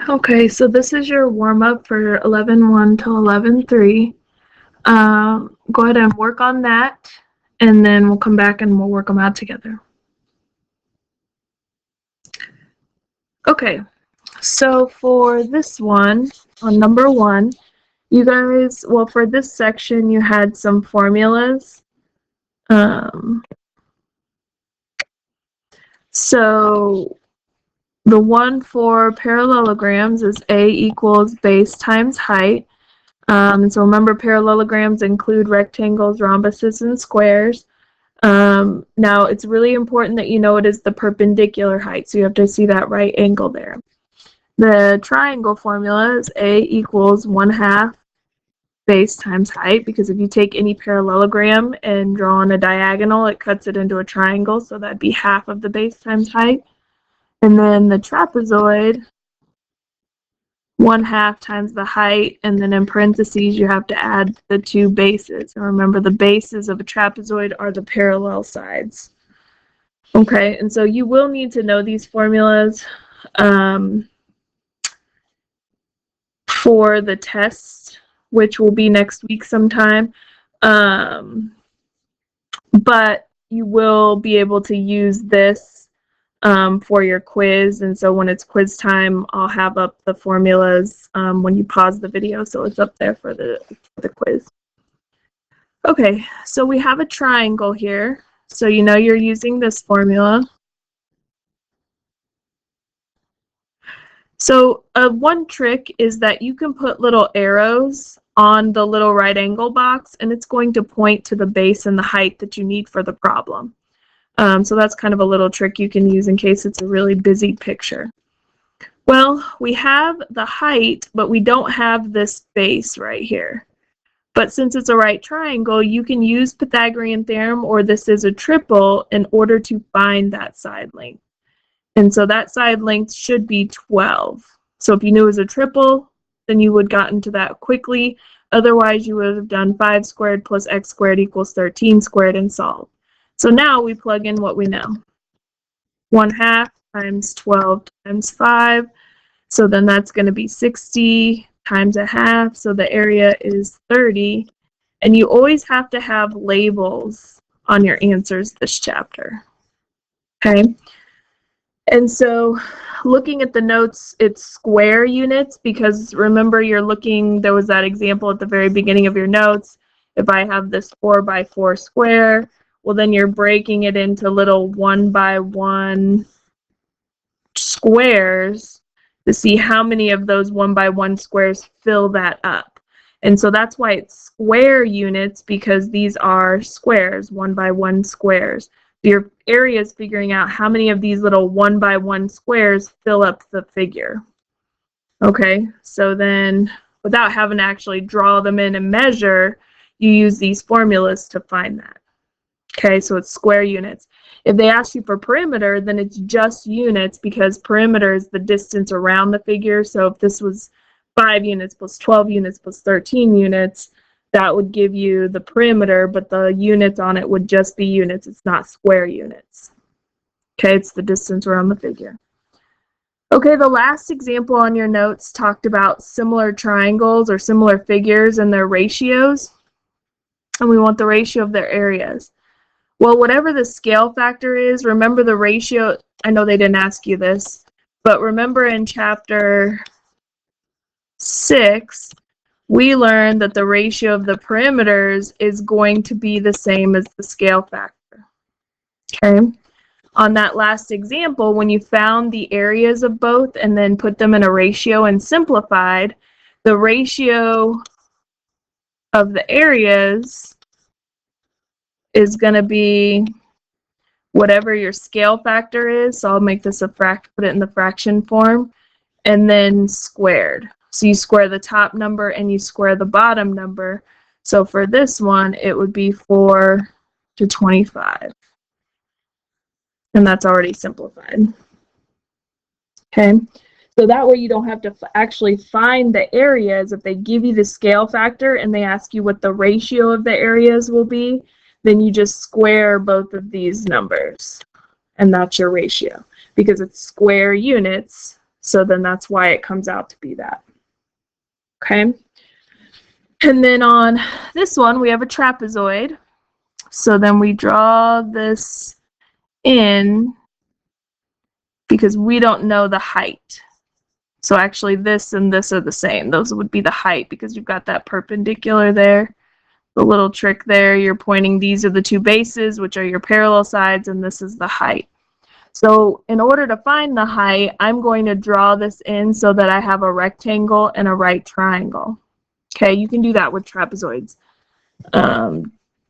Okay, so this is your warm-up for 11.1 to 11.3. Go ahead and work on that, and then we'll come back and we'll work them out together. Okay, so for this one, on number 1, you guys, well, for this section, you had some formulas. So the one for parallelograms is A equals base times height. So remember, parallelograms include rectangles, rhombuses, and squares. Now, it's really important that you know it is the perpendicular height, so you have to see that right angle there. The triangle formula is A equals 1/2 base times height, because if you take any parallelogram and draw on a diagonal, it cuts it into a triangle, so that'd be half of the base times height. And then the trapezoid, 1/2 times the height, and then in parentheses you have to add the 2 bases. And remember, the bases of a trapezoid are the parallel sides. Okay, and so you will need to know these formulas for the test, which will be next week sometime. But you will be able to use this for your quiz, and so when it's quiz time, I'll have up the formulas when you pause the video, so it's up there for the quiz. Okay, so we have a triangle here, so you know you're using this formula. So one trick is that you can put little arrows on the little right angle box, and it's going to point to the base and the height that you need for the problem. So that's kind of a little trick you can use in case it's a really busy picture. Well, we have the height, but we don't have this base right here. But since it's a right triangle, you can use Pythagorean theorem, or this is a triple, in order to find that side length. And so that side length should be 12. So if you knew it was a triple, then you would have gotten to that quickly. Otherwise, you would have done 5 squared plus x squared equals 13 squared and solved. So now we plug in what we know. 1/2 times 12 times 5. So then that's going to be 60 times 1/2. So the area is 30. And you always have to have labels on your answers this chapter. Okay. And so looking at the notes, it's square units, because remember, you're looking, there was that example at the very beginning of your notes. If I have this 4x4 square, well, then you're breaking it into little 1x1 squares to see how many of those 1x1 squares fill that up. And so that's why it's square units, because these are squares, 1x1 squares. Your area is figuring out how many of these little 1x1 squares fill up the figure. Okay, so then without having to actually draw them in and measure, you use these formulas to find that. Okay, so it's square units. If they ask you for perimeter, then it's just units, because perimeter is the distance around the figure. So if this was 5 units plus 12 units plus 13 units, that would give you the perimeter, but the units on it would just be units. It's not square units. Okay, it's the distance around the figure. Okay, the last example on your notes talked about similar triangles or similar figures and their ratios. And we want the ratio of their areas. Well, whatever the scale factor is, remember the ratio. I know they didn't ask you this, but remember in chapter 6, we learned that the ratio of the perimeters is going to be the same as the scale factor. Okay. On that last example, when you found the areas of both and then put them in a ratio and simplified, the ratio of the areas is going to be whatever your scale factor is. So I'll make this a put it in the fraction form, and then squared. So you square the top number and you square the bottom number. So for this one, it would be 4 to 25. And that's already simplified. Okay, so that way you don't have to actually find the areas. If they give you the scale factor and they ask you what the ratio of the areas will be, then you just square both of these numbers. and that's your ratio because it's square units, so then that's why it comes out to be that. Okay, and then on this one we have a trapezoid, so then we draw this in because we don't know the height. So actually this and this are the same. Those would be the height because you've got that perpendicular there. The little trick there, you're pointing, these are the two bases, which are your parallel sides, and this is the height. So in order to find the height, I'm going to draw this in so that I have a rectangle and a right triangle. Okay, you can do that with trapezoids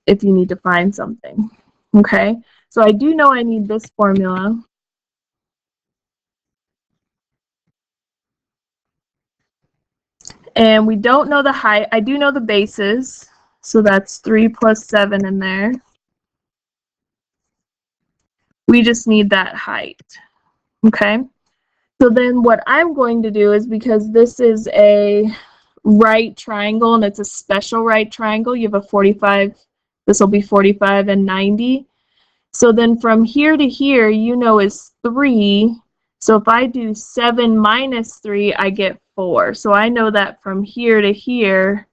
if you need to find something. Okay, so I do know I need this formula. And we don't know the height. I do know the bases. So that's 3 plus 7 in there. We just need that height. Okay. So then what I'm going to do is, because this is a right triangle and it's a special right triangle, you have a 45, this will be 45 and 90. So then from here to here, you know, is 3. So if I do 7 minus 3, I get 4. So I know that from here to here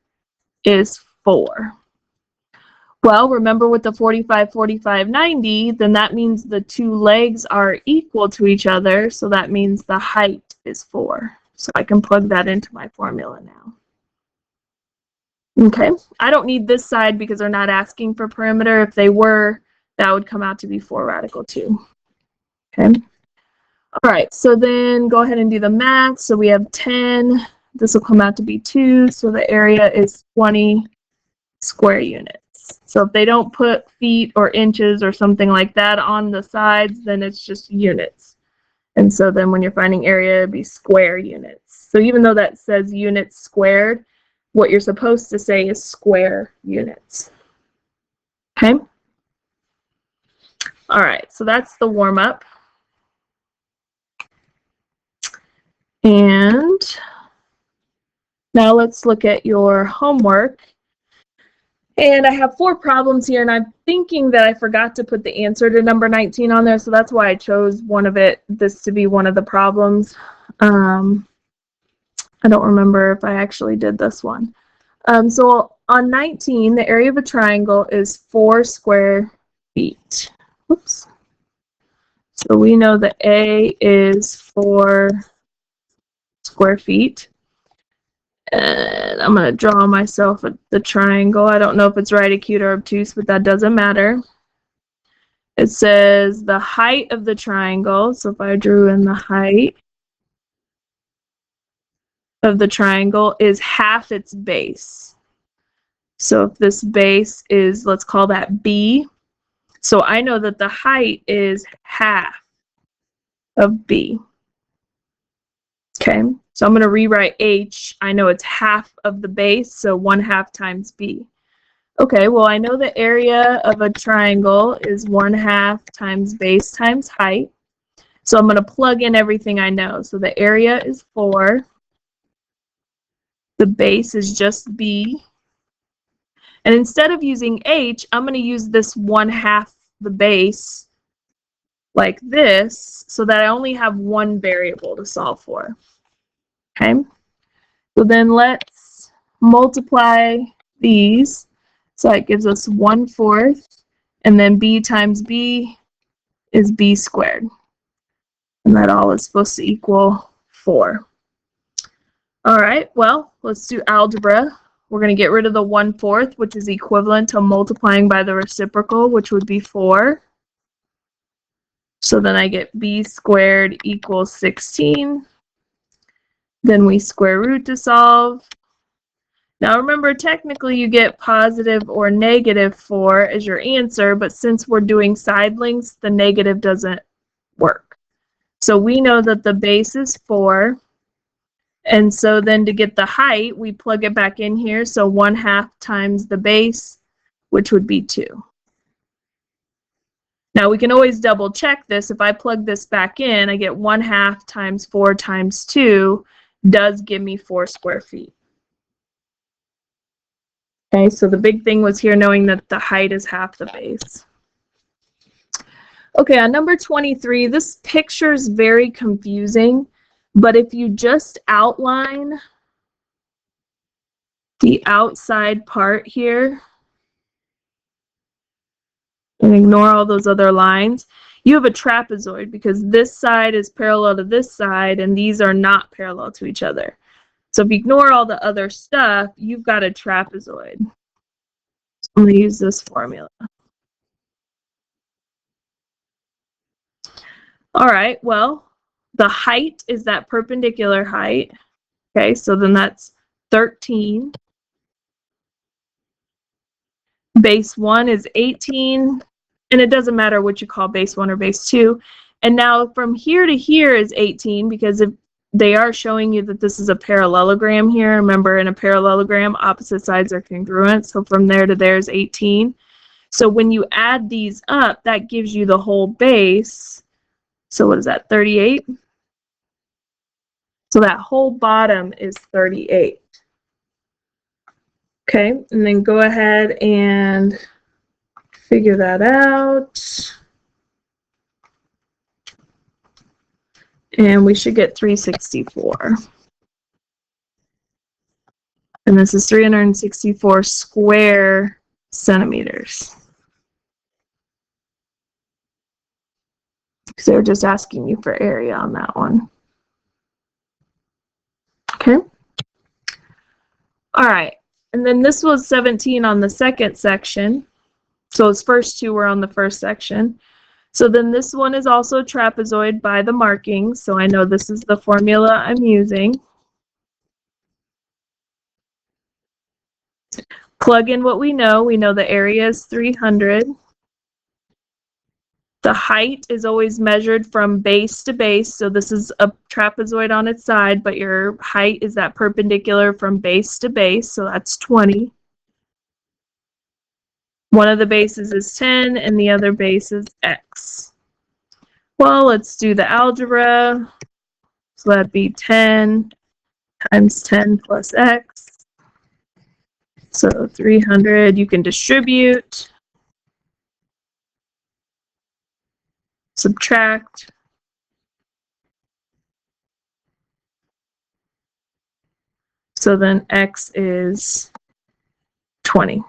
is 4. Well, remember with the 45, 45, 90, then that means the two legs are equal to each other, so that means the height is 4. So I can plug that into my formula now. Okay, I don't need this side because they're not asking for perimeter. If they were, that would come out to be 4 radical 2. Okay. All right, so then go ahead and do the math. So we have 10. This will come out to be 2, so the area is 20 square units. So if they don't put feet or inches or something like that on the sides, then it's just units. And so then when you're finding area, it'd be square units. So even though that says units squared, what you're supposed to say is square units. Okay? All right, so that's the warm-up. And now let's look at your homework. And I have 4 problems here, and I'm thinking that I forgot to put the answer to number 19 on there, so that's why I chose this to be one of the problems. I don't remember if I actually did this one. So on 19, the area of a triangle is 4 square feet. Oops. So we know that A is 4 square feet. And I'm going to draw myself the triangle. I don't know if it's right, acute, or obtuse, but that doesn't matter. It says the height of the triangle. So if I drew in the height of the triangle is half its base. So if this base is, let's call that B. So I know that the height is half of B. Okay, so I'm going to rewrite H. I know it's half of the base, so 1/2 times B. Okay, well, I know the area of a triangle is 1/2 times base times height. So I'm going to plug in everything I know. So the area is 4. The base is just B. And instead of using H, I'm going to use this 1/2 the base like this, so that I only have one variable to solve for. Okay, so then let's multiply these. So it gives us 1/4, and then B times B is B squared. And that all is supposed to equal 4. All right, well, let's do algebra. We're going to get rid of the 1/4, which is equivalent to multiplying by the reciprocal, which would be 4. So then I get B squared equals 16. Then we square root to solve. Now remember, technically you get positive or negative 4 as your answer, but since we're doing side lengths, the negative doesn't work. So we know that the base is 4. And so then to get the height, we plug it back in here. So 1/2 times the base, which would be 2. Now we can always double check this. If I plug this back in, I get 1/2 times 4 times 2 does give me 4 square feet. Okay, so the big thing was here knowing that the height is half the base. Okay, on number 23, this picture is very confusing, but if you just outline the outside part here and ignore all those other lines, you have a trapezoid because this side is parallel to this side and these are not parallel to each other. So if you ignore all the other stuff, you've got a trapezoid. So I'm going to use this formula. All right, well, the height is that perpendicular height. Okay, so then that's 13. Base 1 is 18, and it doesn't matter what you call base 1 or base 2. And now from here to here is 18 because if they are showing you that this is a parallelogram here. Remember, in a parallelogram, opposite sides are congruent. So from there to there is 18. So when you add these up, that gives you the whole base. So what is that, 38? So that whole bottom is 38. Okay, and then go ahead and figure that out. And we should get 364. And this is 364 square centimeters. So they're just asking you for area on that one. Okay. All right. And then this was 17 on the second section. So its first two were on the first section. So then this one is also trapezoid by the markings. So I know this is the formula I'm using. Plug in what we know. We know the area is 300. The height is always measured from base to base. So this is a trapezoid on its side, but your height is that perpendicular from base to base. So that's 20. One of the bases is 10 and the other base is x. Well, let's do the algebra. So that'd be 10 times 10 plus x. So 300, you can distribute, subtract. So then x is 20.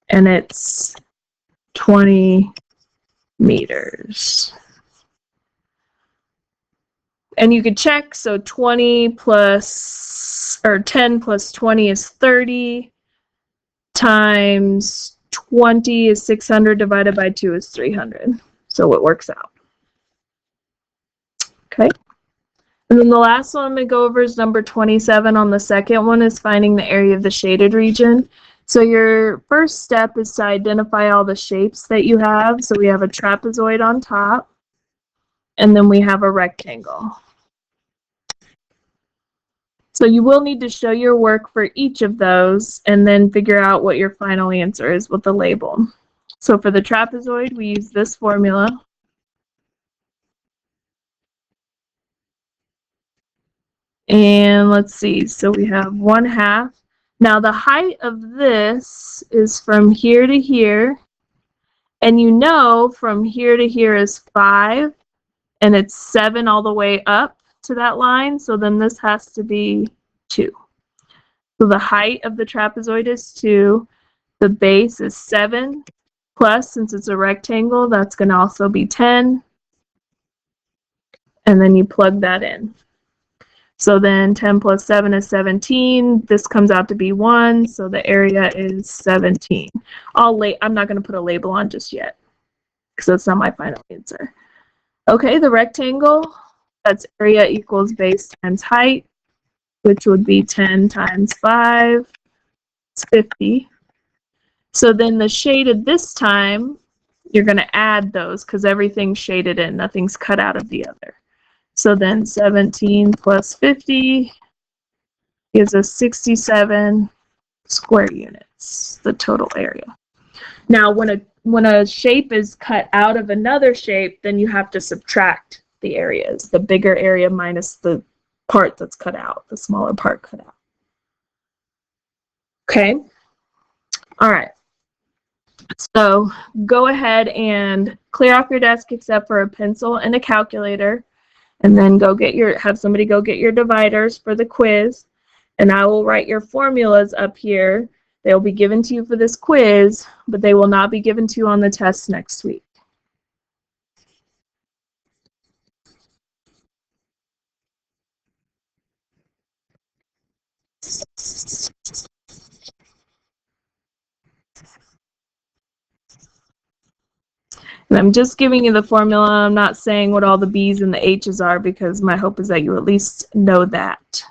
And it's 20 meters. And you could check, so 20 plus, or 10 plus 20 is 30, times 20 is 600, divided by 2 is 300. So it works out. Okay. And then the last one I'm going to go over is number 27 on the second one, is finding the area of the shaded region. So your first step is to identify all the shapes that you have. So we have a trapezoid on top, and then we have a rectangle. So you will need to show your work for each of those and then figure out what your final answer is with the label. So for the trapezoid, we use this formula. And let's see, so we have 1/2. Now the height of this is from here to here. And you know from here to here is 5. And it's 7 all the way up to that line. So then this has to be 2. So the height of the trapezoid is 2. The base is 7. Plus, since it's a rectangle, that's going to also be 10. And then you plug that in. So then 10 plus 7 is 17. This comes out to be 1. So the area is 17. I'm not going to put a label on just yet because that's not my final answer. Okay, the rectangle, that's area equals base times height, which would be 10 times 5. It's 50. So then the shaded this time, you're going to add those because everything's shaded in. Nothing's cut out of the other. So then 17 plus 50 gives us 67 square units, the total area. Now, when a shape is cut out of another shape, then you have to subtract the areas, the bigger area minus the part that's cut out, the smaller part cut out. Okay? All right. So go ahead and clear off your desk except for a pencil and a calculator, and then have somebody go get your dividers for the quiz, and I will write your formulas up here. They'll be given to you for this quiz, but they will not be given to you on the test next week. And I'm just giving you the formula. I'm not saying what all the B's and the H's are because my hope is that you at least know that.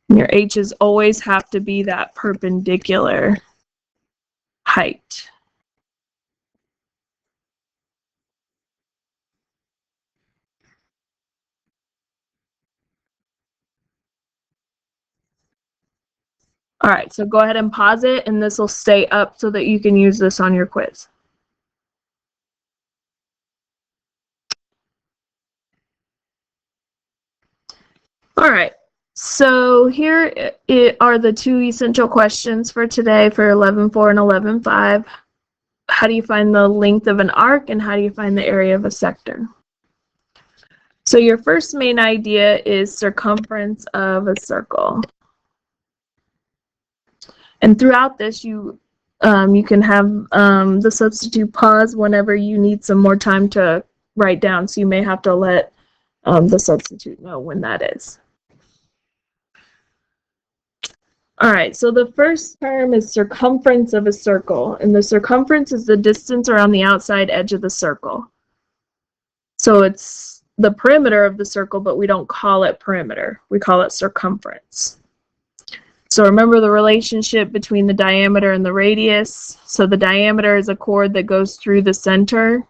And your H's always have to be that perpendicular height. All right, so go ahead and pause it, and this will stay up so that you can use this on your quiz. All right, so here are the two essential questions for today for 11.4 and 11.5. How do you find the length of an arc, and how do you find the area of a sector? So your first main idea is circumference of a circle. And throughout this, you can have the substitute pause whenever you need some more time to write down. So you may have to let the substitute know when that is. All right, so the first term is circumference of a circle. And the circumference is the distance around the outside edge of the circle. So it's the perimeter of the circle, but we don't call it perimeter. We call it circumference. So remember the relationship between the diameter and the radius. So the diameter is a chord that goes through the center,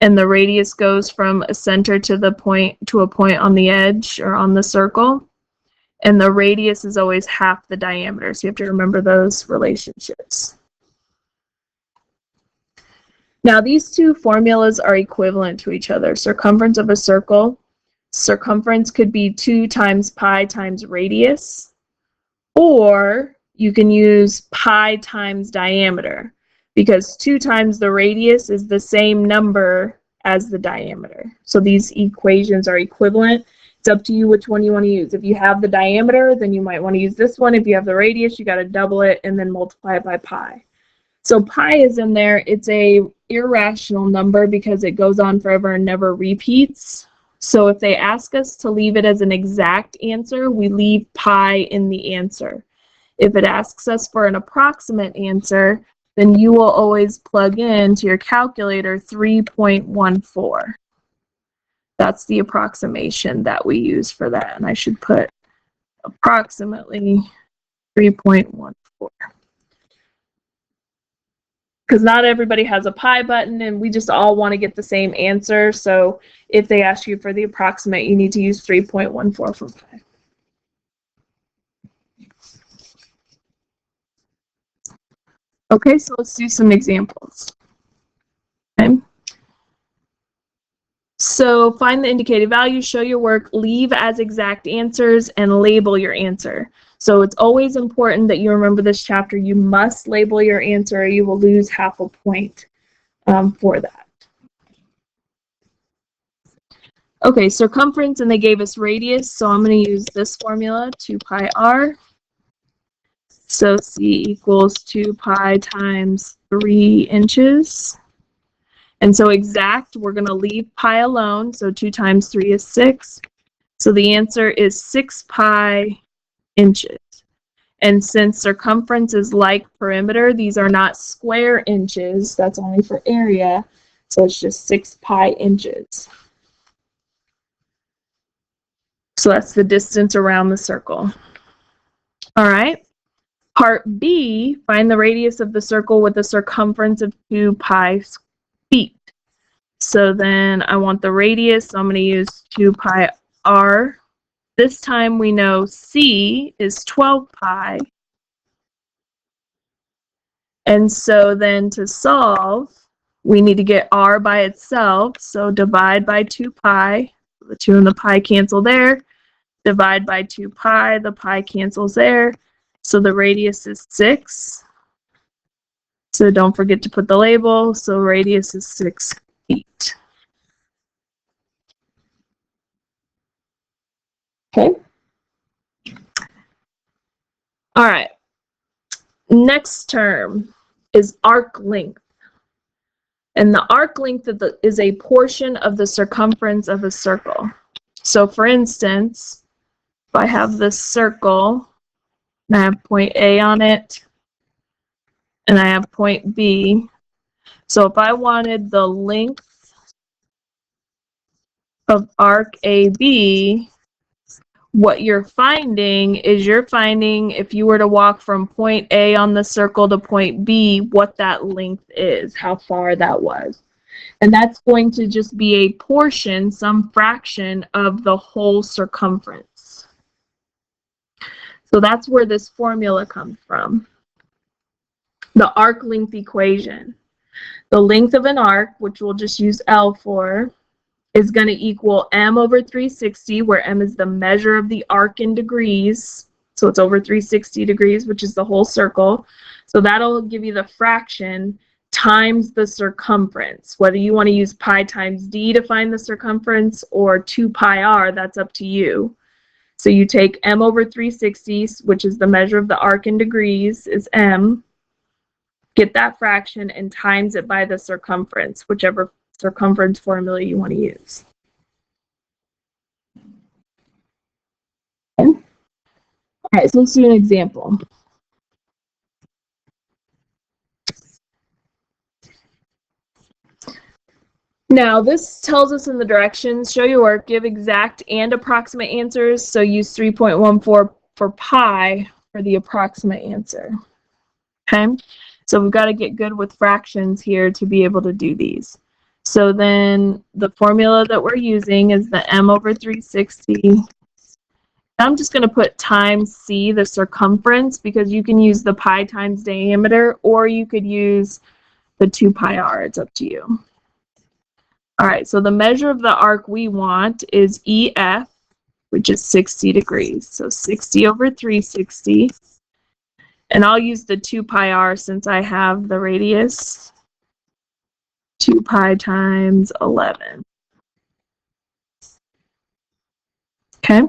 and the radius goes from a center to a point on the edge or on the circle. And the radius is always half the diameter. So you have to remember those relationships. Now these two formulas are equivalent to each other. Circumference of a circle. Circumference could be 2 times pi times radius. Or you can use pi times diameter, because 2 times the radius is the same number as the diameter. So these equations are equivalent. It's up to you which one you want to use. If you have the diameter, then you might want to use this one. If you have the radius, you got to double it and then multiply it by pi. So pi is in there. It's a irrational number because it goes on forever and never repeats. So if they ask us to leave it as an exact answer, we leave pi in the answer. If it asks us for an approximate answer, then you will always plug into your calculator 3.14. That's the approximation that we use for that. And I should put approximately 3.14. Because not everybody has a pi button, and we just all want to get the same answer. So if they ask you for the approximate, you need to use 3.14 for pi. Okay, so let's do some examples. Okay. So find the indicated values, show your work, leave as exact answers, and label your answer. So it's always important that you remember this chapter. You must label your answer, or you will lose half a point for that. Okay, circumference, and they gave us radius, so I'm going to use this formula, 2 pi r. So C equals 2 pi times 3 inches. And so exact, we're going to leave pi alone, so 2 times 3 is 6. So the answer is 6 pi inches. And since circumference is like perimeter, these are not square inches, that's only for area, so it's just 6 pi inches. So that's the distance around the circle. All right. Part B, find the radius of the circle with a circumference of 2 pi feet. So then I want the radius, so I'm going to use 2 pi r. This time we know C is 12 pi. And so then to solve, we need to get r by itself. So divide by 2 pi, The 2 and the pi cancel there. Divide by 2 pi, the pi cancels there. So the radius is 6. So don't forget to put the label. So radius is 6 feet. Okay. All right. Next term is arc length. And the arc length is a portion of the circumference of a circle. So for instance, if I have this circle, and I have point A on it, and I have point B. So if I wanted the length of arc AB, what you're finding if you were to walk from point A on the circle to point B, what that length is, how far that was. And that's going to just be a portion, some fraction of the whole circumference. So that's where this formula comes from. The arc length equation. The length of an arc, which we'll just use L for, is going to equal m over 360, where m is the measure of the arc in degrees. So it's over 360 degrees, which is the whole circle. So that'll give you the fraction times the circumference. Whether you want to use pi times d to find the circumference or 2 pi r, that's up to you. So you take m over 360, which is the measure of the arc in degrees, is m, get that fraction, and times it by the circumference, whichever circumference formula you want to use. Okay. All right, so let's do an example. Now, this tells us in the directions, show your work, give exact and approximate answers. So use 3.14 for pi for the approximate answer. Okay, so we've got to get good with fractions here to be able to do these. So then the formula that we're using is the m over 360. I'm just going to put times c, the circumference, because you can use the pi times diameter, or you could use the 2 pi r. It's up to you. All right, so the measure of the arc we want is EF, which is 60 degrees. So 60 over 360. And I'll use the 2 pi r since I have the radius. 2 pi times 11. Okay.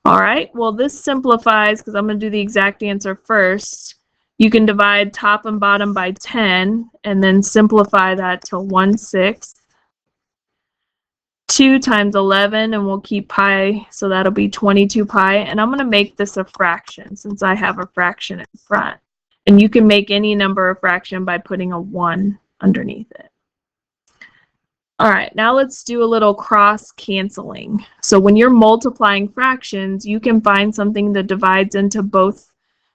All right, well, this simplifies because I'm going to do the exact answer first. You can divide top and bottom by 10 and then simplify that to 1/6. 2 times 11, and we'll keep pi, so that'll be 22 pi. And I'm going to make this a fraction since I have a fraction in front. And you can make any number a fraction by putting a 1 underneath it. All right, now let's do a little cross canceling. So when you're multiplying fractions, you can find something that divides into both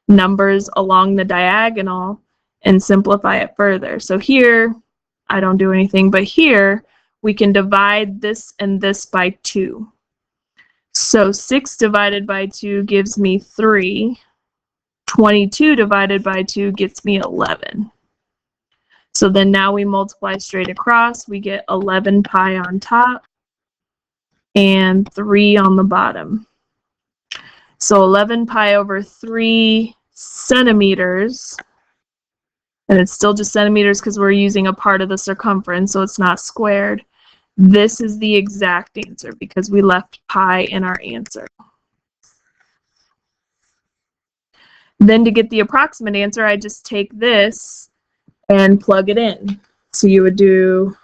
numbers along the diagonal and simplify it further. So here, I don't do anything, but here, we can divide this and this by 2. So 6 divided by 2 gives me 3. 22 divided by 2 gets me 11. So then now we multiply straight across. We get 11 pi on top and 3 on the bottom. So 11 pi over 3 centimeters. And it's still just centimeters because we're using a part of the circumference, so it's not squared. This is the exact answer because we left pi in our answer. Then to get the approximate answer, I just take this and plug it in. So you would do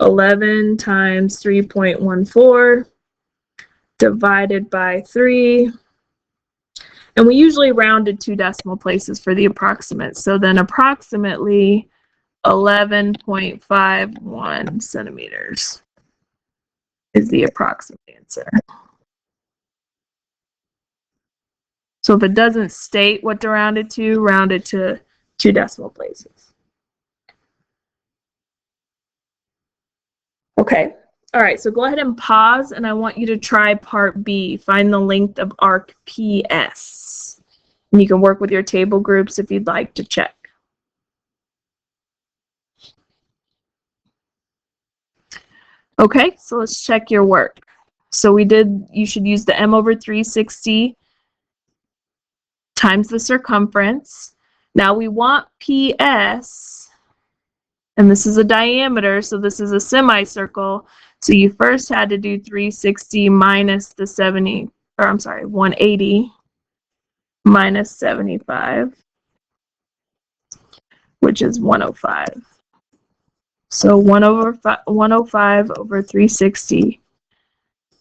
11 times 3.14 divided by 3. And we usually rounded 2 decimal places for the approximate. So then approximately 11.51 centimeters is the approximate answer. So if it doesn't state what to round it to 2 decimal places. Okay, all right, so go ahead and pause, and I want you to try part B. Find the length of arc PS. And you can work with your table groups if you'd like to check. Okay, so let's check your work. So you should use the m over 360 times the circumference. Now we want PS, and this is a diameter, so this is a semicircle. So you first had to do 360 minus the 180 minus 75, which is 105. So 105 over 360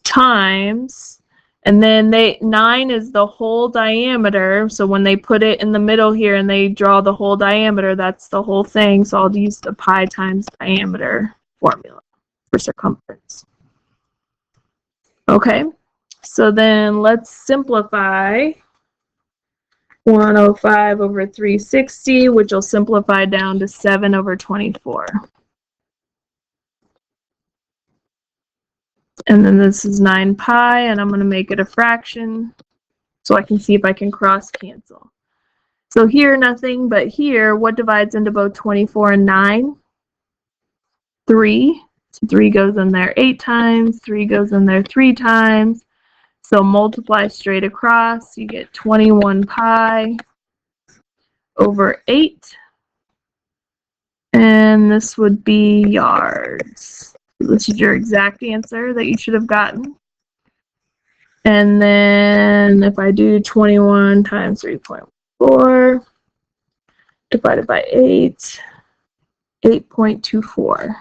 times, and then 9 is the whole diameter. So when they put it in the middle here and they draw the whole diameter, that's the whole thing. So I'll use the pi times diameter formula for circumference. Okay, so then let's simplify 105 over 360, which will simplify down to 7 over 24. And then this is 9 pi, and I'm going to make it a fraction so I can see if I can cross cancel. So here, nothing, but here, what divides into both 24 and 9? 3. So 3 goes in there 8 times, 3 goes in there 3 times. So multiply straight across, you get 21 pi over 8. And this would be yards. This is your exact answer that you should have gotten. And then if I do 21 times 3.4 divided by 8, 8.24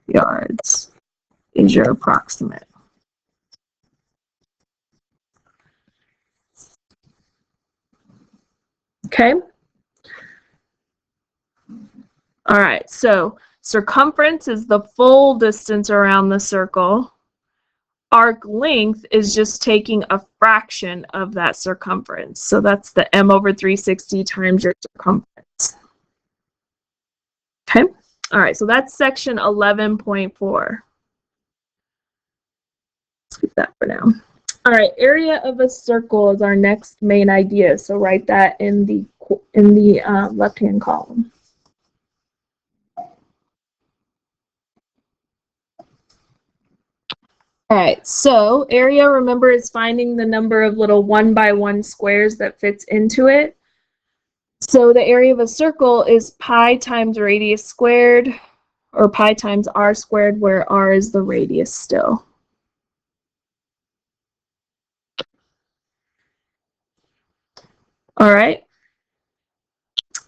yards is your approximate. Okay? All right, so circumference is the full distance around the circle. Arc length is just taking a fraction of that circumference. So that's the m over 360 times your circumference. Okay? All right, so that's section 11.4. Skip that for now. All right, area of a circle is our next main idea. So write that in the left-hand column. All right, so area, remember, is finding the number of little 1 by 1 squares that fits into it. So the area of a circle is pi times radius squared, or pi times r squared, where r is the radius still. All right,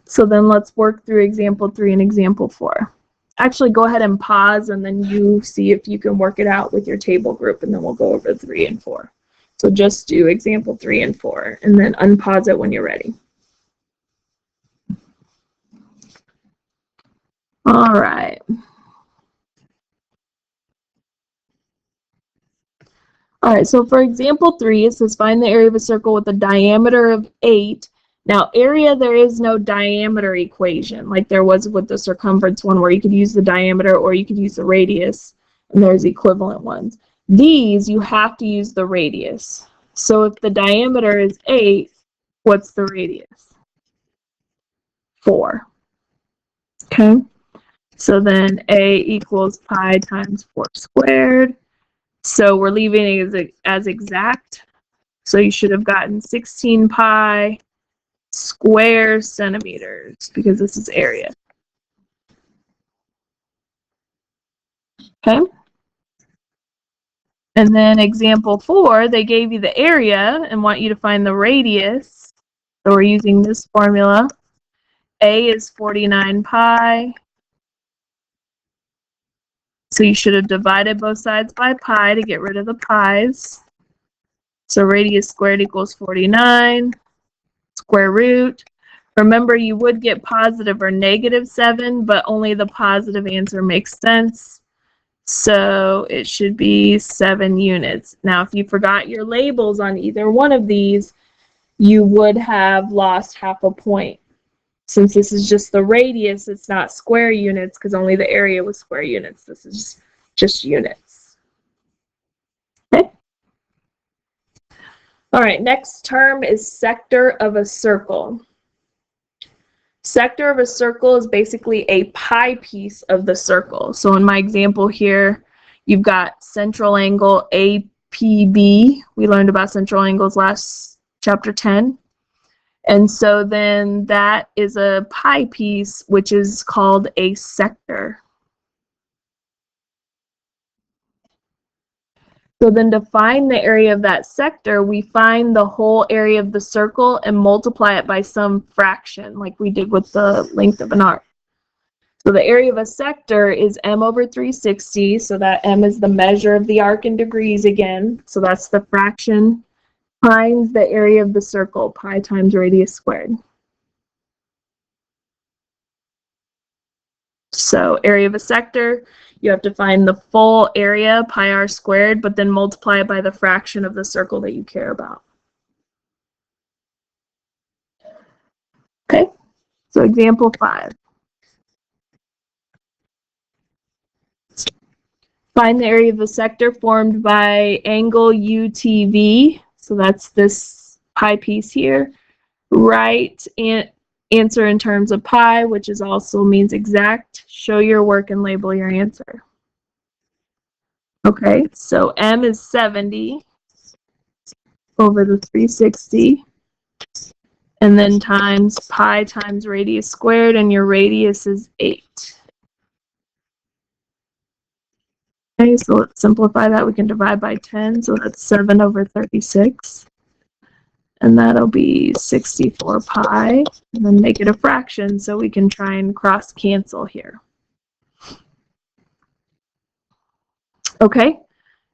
so then let's work through example 3 and example 4. Actually, go ahead and pause, and then you see if you can work it out with your table group, and then we'll go over 3 and 4. So just do example 3 and 4, and then unpause it when you're ready. All right. All right, so for example 3, it says find the area of a circle with a diameter of 8. Now, area, there is no diameter equation like there was with the circumference one, where you could use the diameter or you could use the radius, and there's equivalent ones. These, you have to use the radius. So if the diameter is 8, what's the radius? 4. Okay, so then A equals pi times 4 squared. So we're leaving it as exact. So you should have gotten 16 pi square centimeters, because this is area. Okay. And then example 4, they gave you the area and want you to find the radius. So we're using this formula. A is 49 pi. So you should have divided both sides by pi to get rid of the pi's. So radius squared equals 49. Square root. Remember, you would get positive or negative 7, but only the positive answer makes sense. So it should be 7 units. Now, if you forgot your labels on either one of these, you would have lost half a point. Since this is just the radius, it's not square units, because only the area was square units. This is just units. Okay. All right, next term is sector of a circle. Sector of a circle is basically a pi piece of the circle. So in my example here, you've got central angle APB. We learned about central angles last chapter 10. And so then that is a pi piece, which is called a sector. So then to find the area of that sector, we find the whole area of the circle and multiply it by some fraction, like we did with the length of an arc. So the area of a sector is m over 360, so that m is the measure of the arc in degrees again, so that's the fraction, times the area of the circle, pi times radius squared. So area of a sector, you have to find the full area, pi r squared, but then multiply it by the fraction of the circle that you care about. Okay, so example 5. Find the area of the sector formed by angle UTV, so that's this pi piece here. Write answer in terms of pi, which is also means exact. Show your work and label your answer. Okay, so m is 70 over the 360, and then times pi times radius squared, and your radius is 8. Okay, so let's simplify that. We can divide by 10, so that's 7 over 36. And that'll be 64 pi, and then make it a fraction so we can try and cross cancel here. Okay,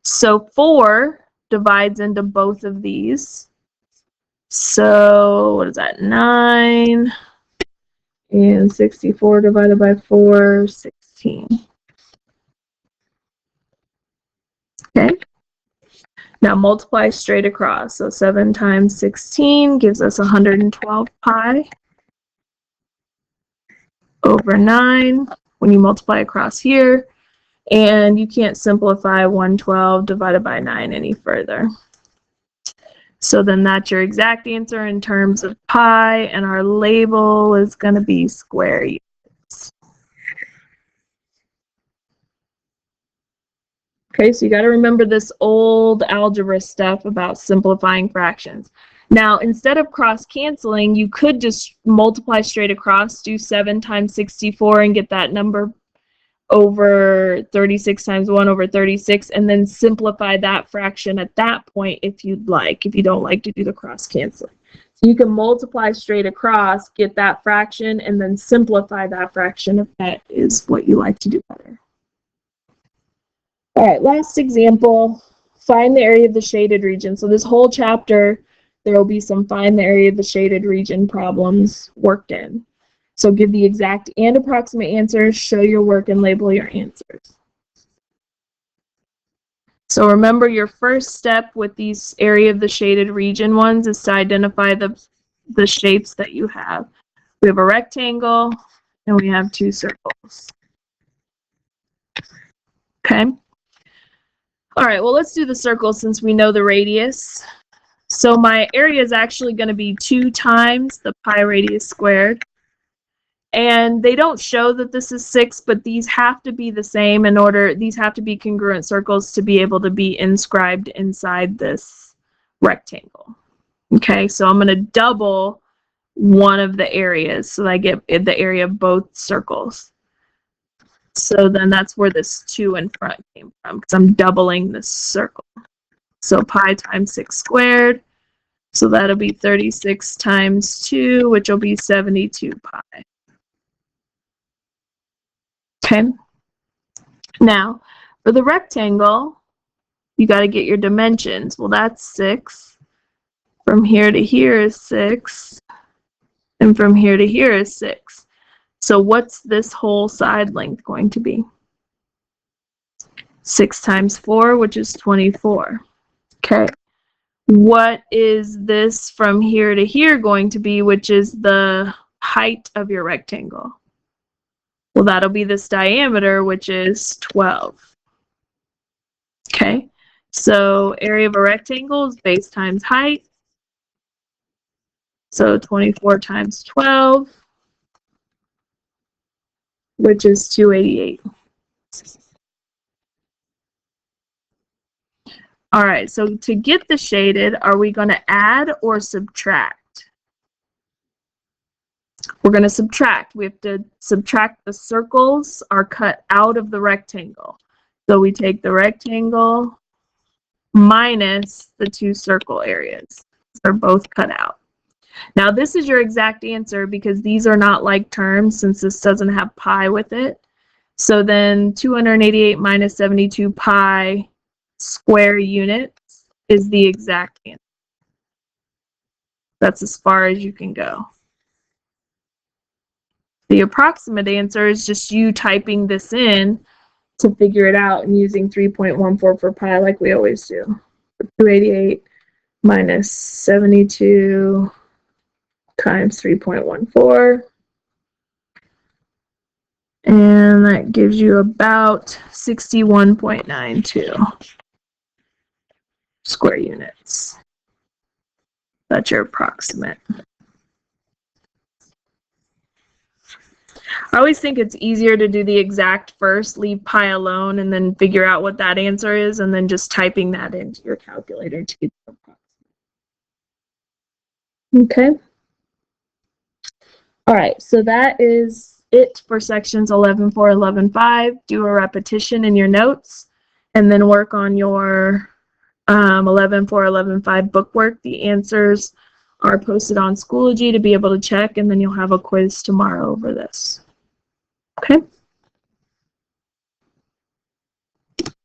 so 4 divides into both of these. So what is that, 9, and 64 divided by 4, 16. Okay, now multiply straight across. So 7 times 16 gives us 112 pi over 9 when you multiply across here. And you can't simplify 112 divided by 9 any further. So then that's your exact answer in terms of pi, and our label is going to be square units. Okay, so you got to remember this old algebra stuff about simplifying fractions. Now, instead of cross-canceling, you could just multiply straight across, do 7 times 64 and get that number over 36 times 1 over 36, and then simplify that fraction at that point if you'd like, if you don't like to do the cross-canceling. So you can multiply straight across, get that fraction, and then simplify that fraction if that is what you like to do better. All right, last example, find the area of the shaded region. So this whole chapter, there will be some find the area of the shaded region problems worked in. So give the exact and approximate answers, show your work, and label your answers. So remember, your first step with these area of the shaded region ones is to identify the shapes that you have. We have a rectangle, and we have 2 circles. Okay. All right, well, let's do the circle since we know the radius. So my area is actually going to be 2 times the pi radius squared. And they don't show that this is 6, but these have to be the same in order, these have to be congruent circles to be able to be inscribed inside this rectangle. Okay, so I'm going to double one of the areas so that I get the area of both circles. So then that's where this 2 in front came from, because I'm doubling this circle. So pi times 6 squared. So that'll be 36 times 2, which will be 72 pi. Okay. Now, for the rectangle, you got to get your dimensions. Well, that's 6. From here to here is 6. And from here to here is 6. So what's this whole side length going to be? 6 times 4, which is 24. Okay. What is this from here to here going to be, which is the height of your rectangle? Well, that'll be this diameter, which is 12. Okay, so area of a rectangle is base times height. So 24 times 12. which is 288. All right, so to get the shaded, are we going to add or subtract? We're going to subtract. We have to subtract the circles are cut out of the rectangle. So we take the rectangle minus the 2 circle areas. They're both cut out. Now this is your exact answer because these are not like terms since this doesn't have pi with it. So then 288 minus 72 pi square units is the exact answer. That's as far as you can go. The approximate answer is just you typing this in to figure it out and using 3.14 for pi like we always do. 288 minus 72 times 3.14. And that gives you about 61.92 square units. That's your approximate. I always think it's easier to do the exact first, leave pi alone, and then figure out what that answer is, and then just typing that into your calculator to get the approximate. Okay. All right, so that is it for sections 11.4, 11.5. Do a repetition in your notes, and then work on your 11.4, 11.5 bookwork. The answers are posted on Schoology to be able to check, and then you'll have a quiz tomorrow over this. Okay.